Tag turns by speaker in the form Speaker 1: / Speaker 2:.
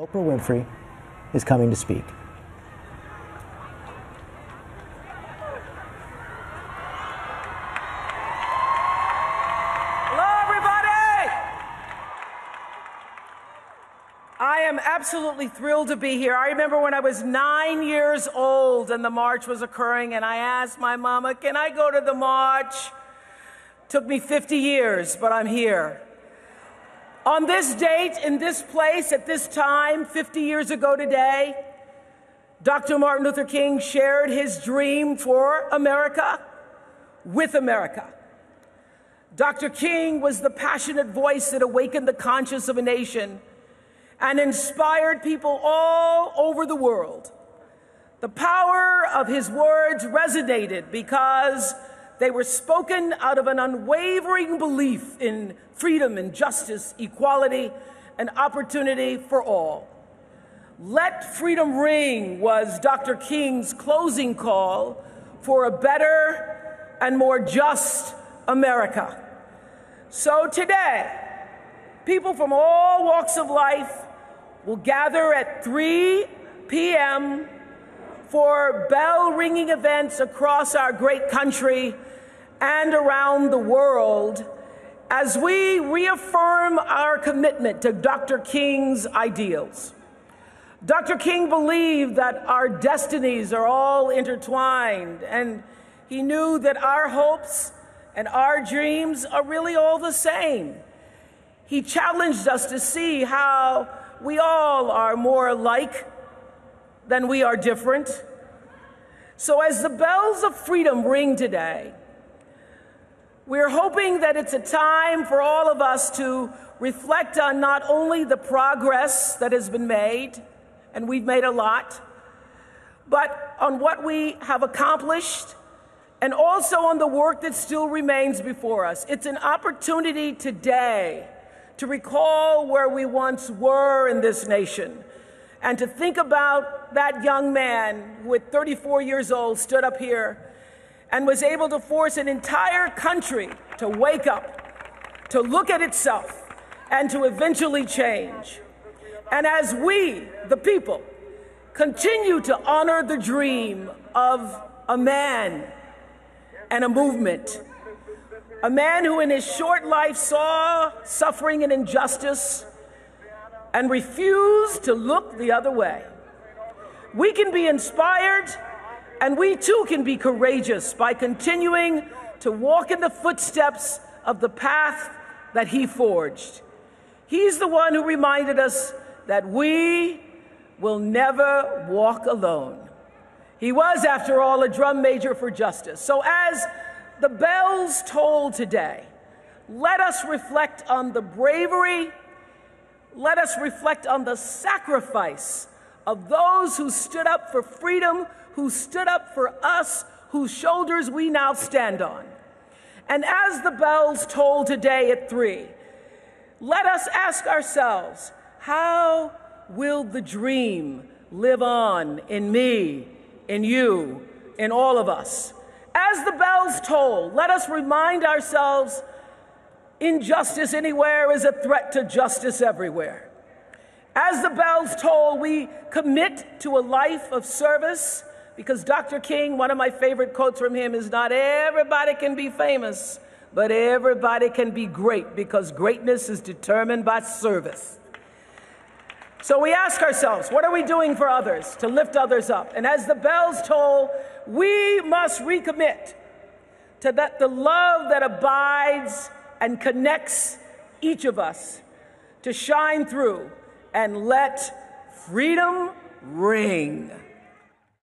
Speaker 1: Oprah Winfrey is coming to speak.
Speaker 2: Hello, everybody! I am absolutely thrilled to be here. I remember when I was 9 years old and the march was occurring, and I asked my mama, can I go to the march? Took me 50 years, but I'm here. On this date, in this place, at this time, 50 years ago today, Dr. Martin Luther King shared his dream for America with America. Dr. King was the passionate voice that awakened the conscience of a nation and inspired people all over the world. The power of his words resonated because they were spoken out of an unwavering belief in freedom and justice, equality, and opportunity for all. Let freedom ring was Dr. King's closing call for a better and more just America. So today, people from all walks of life will gather at 3 p.m. for bell-ringing events across our great country and around the world as we reaffirm our commitment to Dr. King's ideals. Dr. King believed that our destinies are all intertwined, and he knew that our hopes and our dreams are really all the same. He challenged us to see how we all are more alike than we are different. So as the bells of freedom ring today, we're hoping that it's a time for all of us to reflect on not only the progress that has been made, and we've made a lot, but on what we have accomplished and also on the work that still remains before us. It's an opportunity today to recall where we once were in this nation and to think about that young man who at 34 years old stood up here and was able to force an entire country to wake up, to look at itself, and to eventually change. And as we, the people, continue to honor the dream of a man and a movement, a man who in his short life saw suffering and injustice and refused to look the other way, we can be inspired, and we too can be courageous by continuing to walk in the footsteps of the path that he forged. He's the one who reminded us that we will never walk alone. He was, after all, a drum major for justice. So as the bells toll today, let us reflect on the bravery, let us reflect on the sacrifice of those who stood up for freedom, who stood up for us, whose shoulders we now stand on. And as the bells toll today at 3, let us ask ourselves, how will the dream live on in me, in you, in all of us? As the bells toll, let us remind ourselves, injustice anywhere is a threat to justice everywhere. As the bells toll, we commit to a life of service, because Dr. King, one of my favorite quotes from him is, not everybody can be famous, but everybody can be great, because greatness is determined by service. So we ask ourselves, what are we doing for others, to lift others up? And as the bells toll, we must recommit to the love that abides and connects each of us to shine through and let freedom ring.